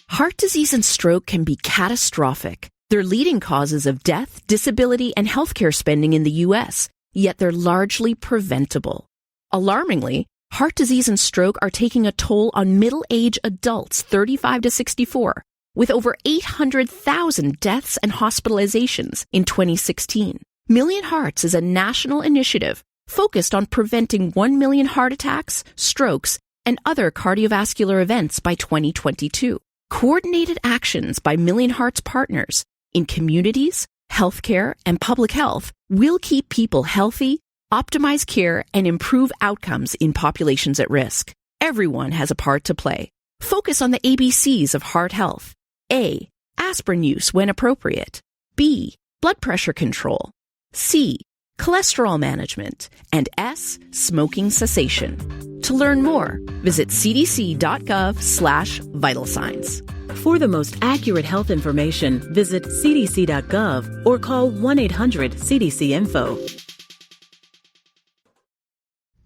Heart disease and stroke can be catastrophic. They're leading causes of death, disability, and healthcare spending in the U.S., yet they're largely preventable. Alarmingly, heart disease and stroke are taking a toll on middle-aged adults 35 to 64, with over 800,000 deaths and hospitalizations in 2016. Million Hearts is a national initiative focused on preventing 1 million heart attacks, strokes, and other cardiovascular events by 2022. Coordinated actions by Million Hearts partners in communities, healthcare, and public health will keep people healthy, optimize care, and improve outcomes in populations at risk. Everyone has a part to play. Focus on the ABCs of heart health. A. Aspirin use when appropriate. B. Blood pressure control. C. Cholesterol management. And S. Smoking cessation. To learn more, visit cdc.gov/vital signs. For the most accurate health information, visit cdc.gov or call 1-800-CDC-INFO.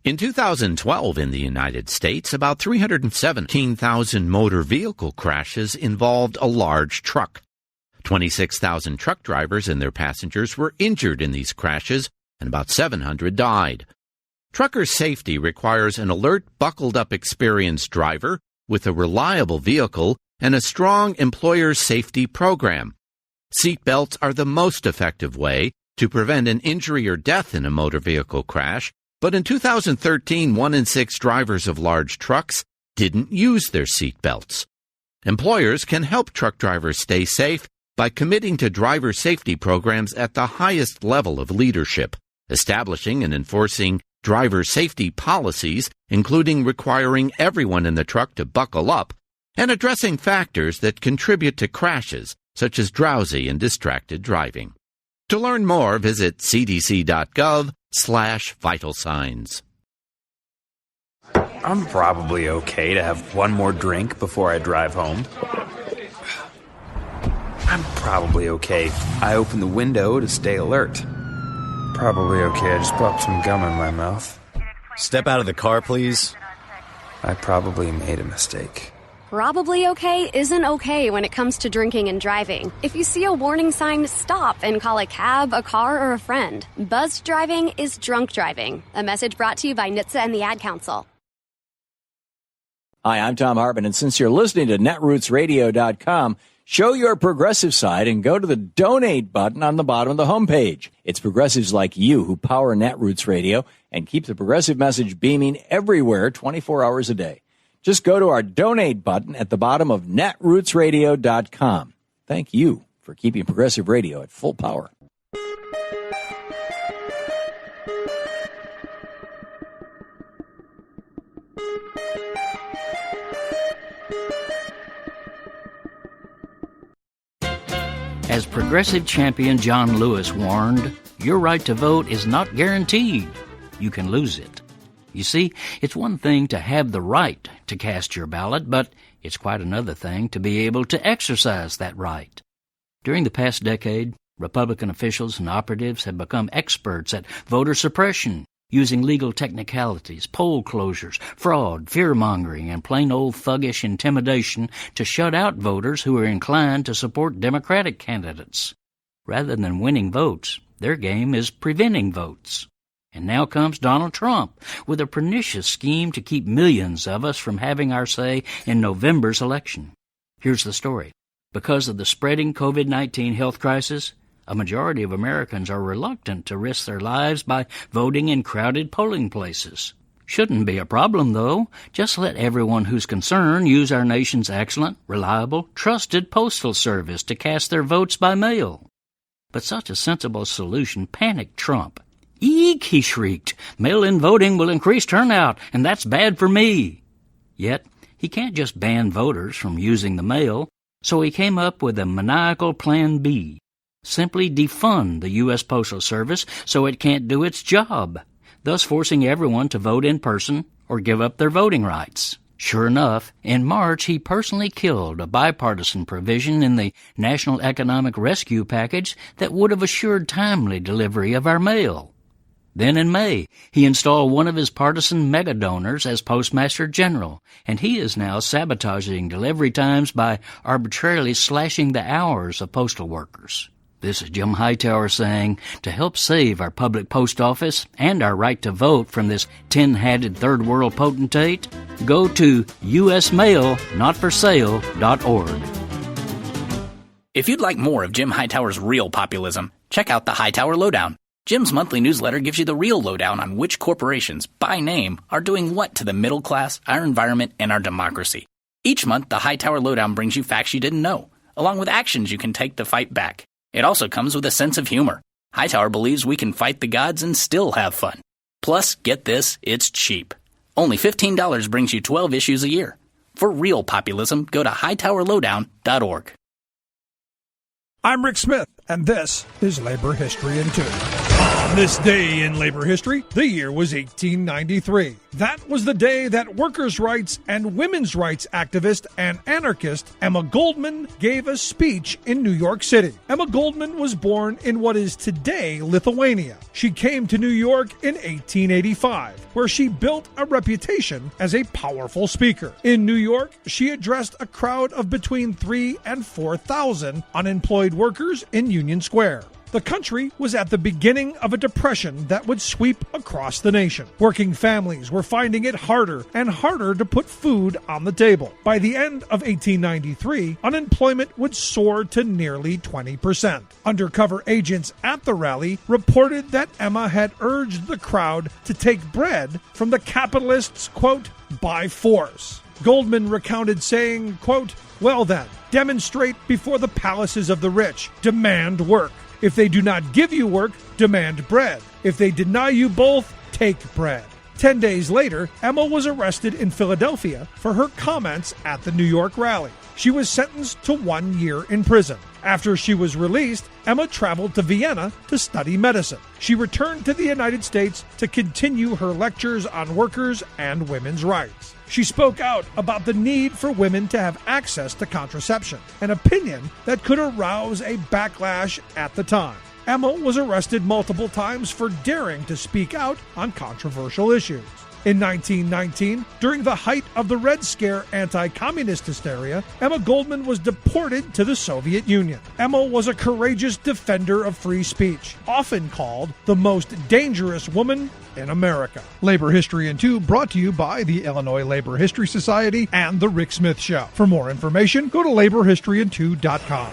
In 2012 in the United States, about 317,000 motor vehicle crashes involved a large truck. 26,000 truck drivers and their passengers were injured in these crashes, and about 700 died. Trucker safety requires an alert, buckled-up, experienced driver with a reliable vehicle and a strong employer safety program. Seatbelts are the most effective way to prevent an injury or death in a motor vehicle crash, but in 2013, 1 in 6 drivers of large trucks didn't use their seatbelts. Employers can help truck drivers stay safe by committing to driver safety programs at the highest level of leadership, establishing and enforcing driver safety policies, including requiring everyone in the truck to buckle up, and addressing factors that contribute to crashes, such as drowsy and distracted driving. To learn more, visit cdc.gov/vital signs. I'm probably okay to have one more drink before I drive home. I'm probably okay. I open the window to stay alert. Probably okay. I just popped some gum in my mouth. Step out of the car, please. I probably made a mistake. Probably okay isn't okay when it comes to drinking and driving. If you see a warning sign, stop and call a cab, a car, or a friend. Buzzed driving is drunk driving. A message brought to you by NHTSA and the Ad Council. Hi, I'm Tom Hartman, and since you're listening to netrootsradio.com, show your progressive side and go to the donate button on the bottom of the homepage. It's progressives like you who power Netroots Radio and keep the progressive message beaming everywhere 24 hours a day. Just go to our donate button at the bottom of netrootsradio.com. Thank you for keeping progressive radio at full power. As progressive champion John Lewis warned, your right to vote is not guaranteed. You can lose it. You see, it's one thing to have the right to cast your ballot, but it's quite another thing to be able to exercise that right. During the past decade, Republican officials and operatives have become experts at voter suppression, using legal technicalities, poll closures, fraud, fear-mongering, and plain old thuggish intimidation to shut out voters who are inclined to support Democratic candidates. Rather than winning votes, their game is preventing votes. And now comes Donald Trump with a pernicious scheme to keep millions of us from having our say in November's election. Here's the story. Because of the spreading COVID-19 health crisis, a majority of Americans are reluctant to risk their lives by voting in crowded polling places. Shouldn't be a problem, though. Just let everyone who's concerned use our nation's excellent, reliable, trusted postal service to cast their votes by mail. But such a sensible solution panicked Trump. "Eek," he shrieked. "Mail-in voting will increase turnout, and that's bad for me." Yet, he can't just ban voters from using the mail, so he came up with a maniacal Plan B. Simply defund the U.S. Postal Service so it can't do its job, thus forcing everyone to vote in person or give up their voting rights. Sure enough, in March he personally killed a bipartisan provision in the National Economic Rescue Package that would have assured timely delivery of our mail. Then in May, he installed one of his partisan mega-donors as Postmaster General, and he is now sabotaging delivery times by arbitrarily slashing the hours of postal workers. This is Jim Hightower saying, to help save our public post office and our right to vote from this tin-hatted third world potentate, go to usmailnotforsale.org. If you'd like more of Jim Hightower's real populism, check out the Hightower Lowdown. Jim's monthly newsletter gives you the real lowdown on which corporations, by name, are doing what to the middle class, our environment, and our democracy. Each month, the Hightower Lowdown brings you facts you didn't know, along with actions you can take to fight back. It also comes with a sense of humor. Hightower believes we can fight the gods and still have fun. Plus, get this, it's cheap. Only $15 brings you 12 issues a year. For real populism, go to hightowerlowdown.org. I'm Rick Smith, and this is Labor History in 2. On this day in labor history, the year was 1893. That was the day that workers' rights and women's rights activist and anarchist Emma Goldman gave a speech in New York City. Emma Goldman was born in what is today Lithuania. She came to New York in 1885, where she built a reputation as a powerful speaker. In New York, she addressed a crowd of between 3,000 and 4,000 unemployed workers in Union Square. The country was at the beginning of a depression that would sweep across the nation. Working families were finding it harder and harder to put food on the table. By the end of 1893, unemployment would soar to nearly 20%. Undercover agents at the rally reported that Emma had urged the crowd to take bread from the capitalists, quote, by force. Goldman recounted saying, quote, "Well then, demonstrate before the palaces of the rich, demand work. If they do not give you work, demand bread. If they deny you both, take bread." 10 days later, Emma was arrested in Philadelphia for her comments at the New York rally. She was sentenced to 1 year in prison. After she was released, Emma traveled to Vienna to study medicine. She returned to the United States to continue her lectures on workers' and women's rights. She spoke out about the need for women to have access to contraception, an opinion that could arouse a backlash at the time. Emma was arrested multiple times for daring to speak out on controversial issues. In 1919, during the height of the Red Scare anti-communist hysteria, Emma Goldman was deported to the Soviet Union. Emma was a courageous defender of free speech, often called the most dangerous woman in America. Labor History in 2 brought to you by the Illinois Labor History Society and The Rick Smith Show. For more information, go to laborhistoryin2.com.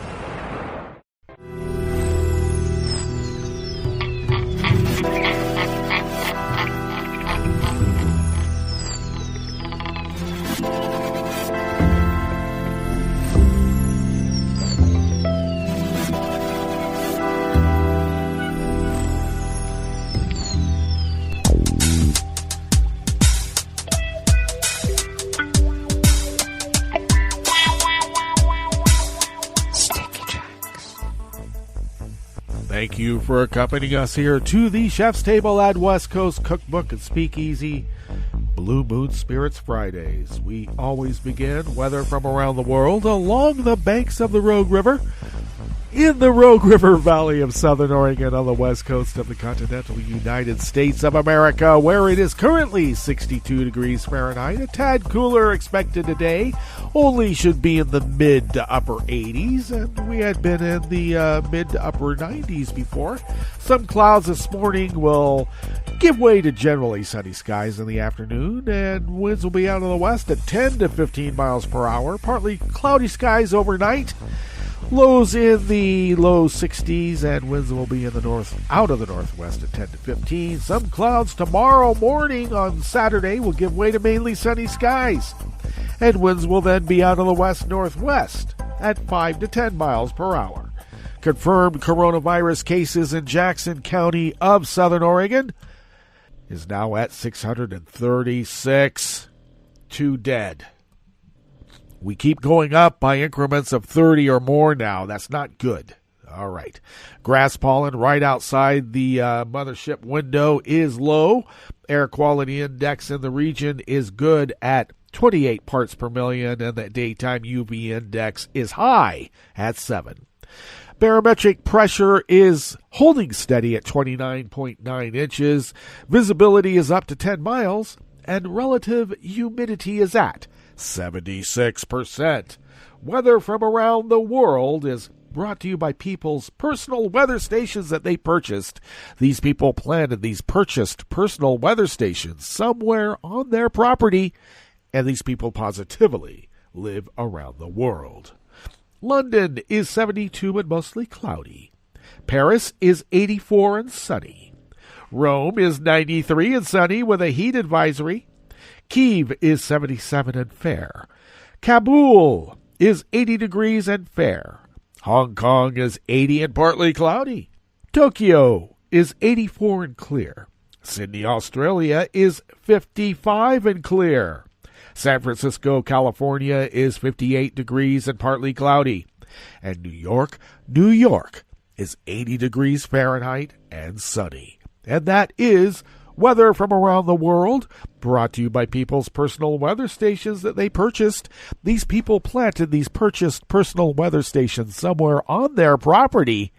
Thank you for accompanying us here to the Chef's Table at West Coast Cookbook and Speakeasy, Blue Moon Spirits Fridays. We always begin weather from around the world along the banks of the Rogue River, in the Rogue River Valley of Southern Oregon on the west coast of the continental United States of America, where it is currently 62 degrees Fahrenheit. A tad cooler expected today. Only should be in the mid to upper 80s, and we had been in the mid to upper 90s before. Some clouds this morning will give way to generally sunny skies in the afternoon, and winds will be out of the west at 10 to 15 miles per hour. Partly cloudy skies overnight. Lows in the low 60s, and winds will be in the north, out of the northwest at 10 to 15. Some clouds tomorrow morning on Saturday will give way to mainly sunny skies, and winds will then be out of the west-northwest at 5 to 10 miles per hour. Confirmed coronavirus cases in Jackson County of Southern Oregon is now at 636. 2 dead. We keep going up by increments of 30 or more now. That's not good. All right. Grass pollen right outside the mothership window is low. Air quality index in the region is good at 28 parts per million, and the daytime UV index is high at 7. Barometric pressure is holding steady at 29.9 inches. Visibility is up to 10 miles, and relative humidity is at 76%. Weather from around the world is brought to you by people's personal weather stations that they purchased. These people planted these purchased personal weather stations somewhere on their property, and these people positively live around the world. London is 72 and mostly cloudy. Paris is 84 and sunny. Rome is 93 and sunny with a heat advisory. Kyiv is 77 and fair. Kabul is 80 degrees and fair. Hong Kong is 80 and partly cloudy. Tokyo is 84 and clear. Sydney, Australia is 55 and clear. San Francisco, California is 58 degrees and partly cloudy. And New York is 80 degrees Fahrenheit and sunny. And that is weather from around the world, brought to you by people's personal weather stations that they purchased. These people planted these purchased personal weather stations somewhere on their property,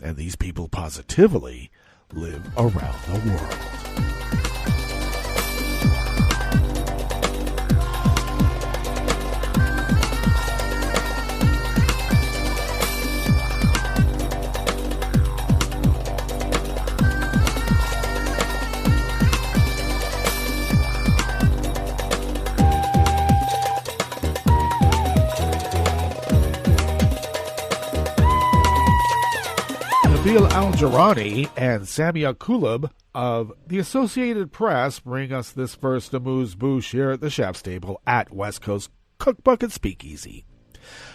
and these people positively live around the world. Nabil Al-Jarani and Samia Kulub of the Associated Press bring us this first amuse-bouche here at the Chef's Table at West Coast Cookbook and Speakeasy.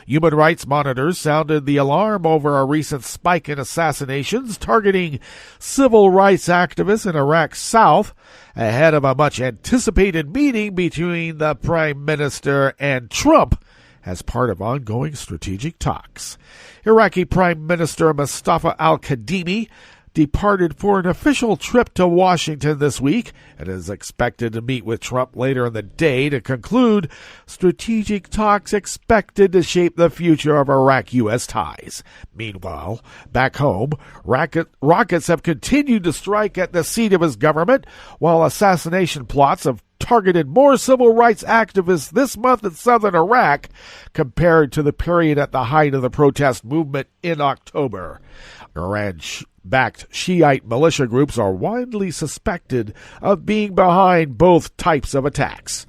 Human rights monitors sounded the alarm over a recent spike in assassinations targeting civil rights activists in Iraq's south ahead of a much-anticipated meeting between the Prime Minister and Trump as part of ongoing strategic talks. Iraqi Prime Minister Mustafa al-Kadhimi departed for an official trip to Washington this week and is expected to meet with Trump later in the day to conclude strategic talks expected to shape the future of Iraq-U.S. ties. Meanwhile, back home, rockets have continued to strike at the seat of his government, while assassination plots have targeted more civil rights activists this month in southern Iraq compared to the period at the height of the protest movement in October. Iran Iran-backed Shiite militia groups are widely suspected of being behind both types of attacks.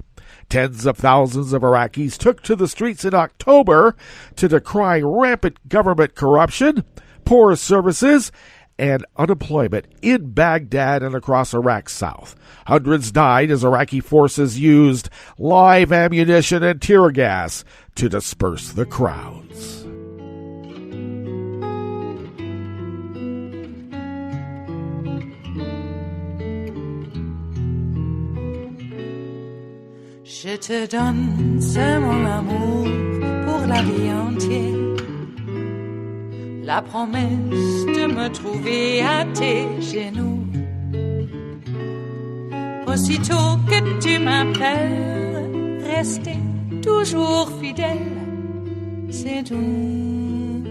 Tens of thousands of Iraqis took to the streets in October to decry rampant government corruption, poor services, and unemployment in Baghdad and across Iraq's south. Hundreds died as Iraqi forces used live ammunition and tear gas to disperse the crowds. Je te donne ce mon amour pour la vie entière. La promesse de me trouver à tes genoux. Aussitôt que tu m'appelles, rester toujours fidèle. C'est tout,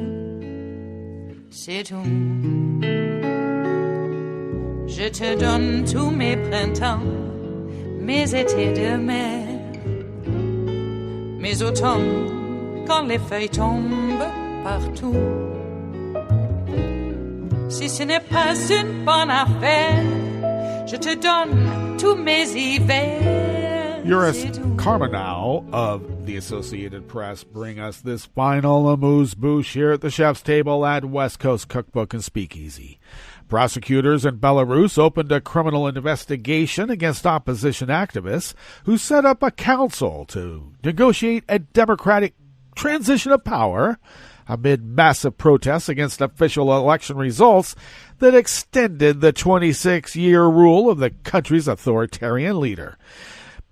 c'est tout. Je te donne tous mes printemps, mes étés de mer, mes automnes quand les feuilles tombent partout. Si ce n'est pas une bonne affaire, je te donne tous mes hivers. Uris Carmenow of the Associated Press bring us this final amuse-bouche here at the chef's table at West Coast Cookbook and Speakeasy. Prosecutors in Belarus opened a criminal investigation against opposition activists who set up a council to negotiate a democratic transition of power amid massive protests against official election results that extended the 26-year rule of the country's authoritarian leader.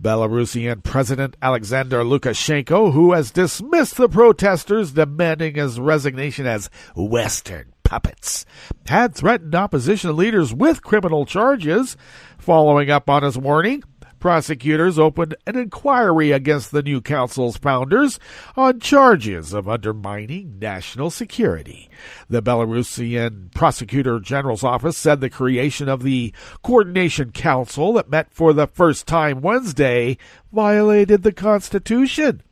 Belarusian President Alexander Lukashenko, who has dismissed the protesters demanding his resignation as Western puppets, had threatened opposition leaders with criminal charges. Following up on his warning, prosecutors opened an inquiry against the new council's founders on charges of undermining national security. The Belarusian Prosecutor General's office said the creation of the Coordination Council that met for the first time Wednesday violated the Constitution.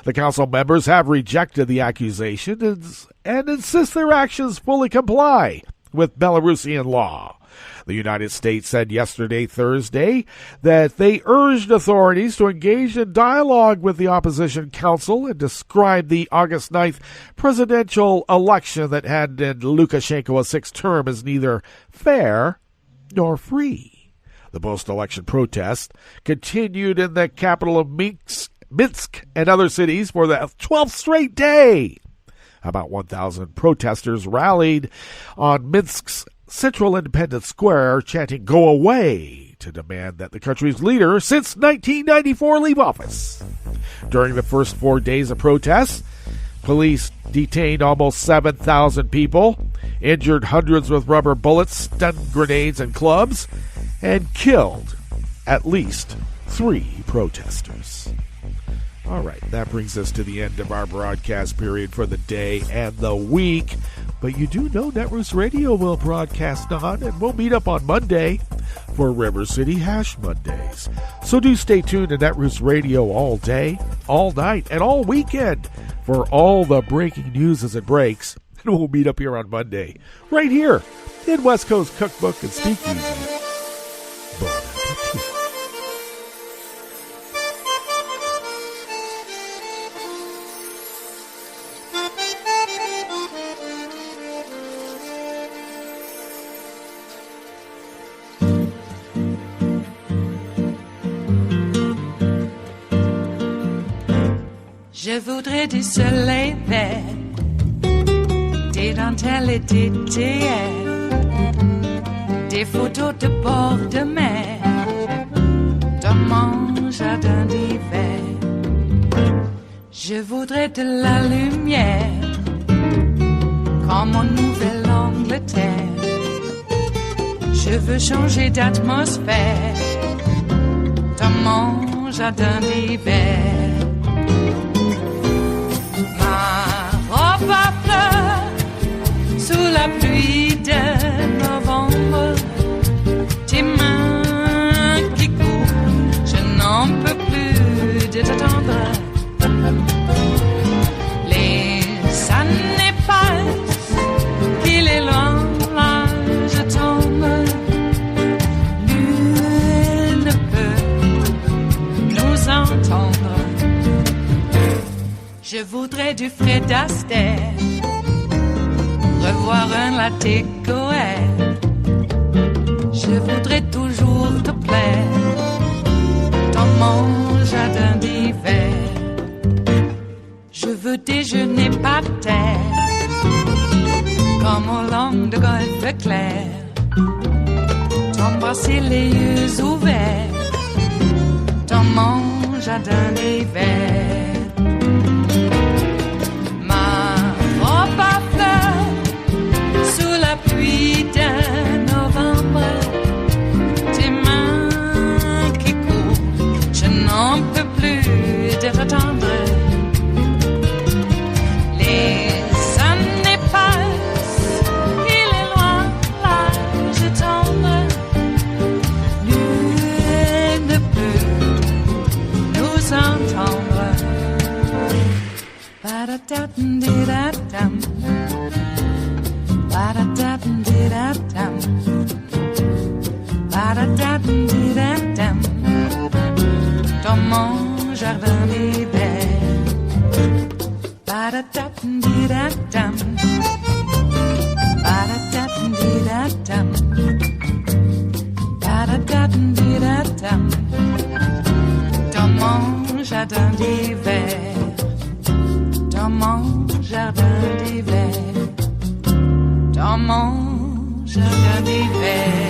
The council members have rejected the accusation and insist their actions fully comply with Belarusian law. The United States said yesterday, Thursday, that they urged authorities to engage in dialogue with the opposition council and described the August 9th presidential election that handed Lukashenko a sixth term as neither fair nor free. The post-election protests continued in the capital of Minsk and other cities for the 12th straight day. About 1,000 protesters rallied on Minsk's Central Independence Square, chanting "Go away," to demand that the country's leader since 1994 leave office. During the first 4 days of protests, police detained almost 7,000 people, injured hundreds with rubber bullets, stun grenades, and clubs, and killed at least 3 protesters. All right, that brings us to the end of our broadcast period for the day and the week. But you do know Netroots Radio will broadcast on, and we'll meet up on Monday for River City Hash Mondays. So do stay tuned to Netroots Radio all day, all night, and all weekend for all the breaking news as it breaks. And we'll meet up here on Monday, right here in West Coast Cookbook and Speakeasy. Bon appetit. Je voudrais du soleil vert, des dentelles et des théères, des photos de bord de mer, dans mon jardin d'hiver. Je voudrais de la lumière, comme en Nouvelle-Angleterre. Je veux changer d'atmosphère, dans mon jardin d'hiver. À fleurs sous la pluie de novembre, tes mains qui courent, je n'en peux plus de t'attendre. Les années passent, qu'il est loin, loin près du Fred Astaire, revoir un latte Goer. Je voudrais toujours te plaire dans mon jardin d'hiver. Je veux déjeuner par terre comme au long de golfe clair, t'embrasser les yeux ouverts dans mon jardin d'hiver. Ma robe à fleurs sous la pluie d'un novembre, tes mains qui courent, je n'en peux plus de t'attendre. Les années passent, il est loin l'âge tendre, nul ne peut nous entendre. Ba-da-da-dum-di-da-dum, ba-da-da-dum-di-da-dum, ba-da-da-dum-di-da-dum, dans mon jardin d'hiver. Ba-da-da-dum-di-da-dum, ba-da-da-dum-di-da-dum, ba-da-da-dum-di-da-dum, dans mon jardin d'hiver. Dans mon jardin d'hiver, dans mon jardin d'hiver.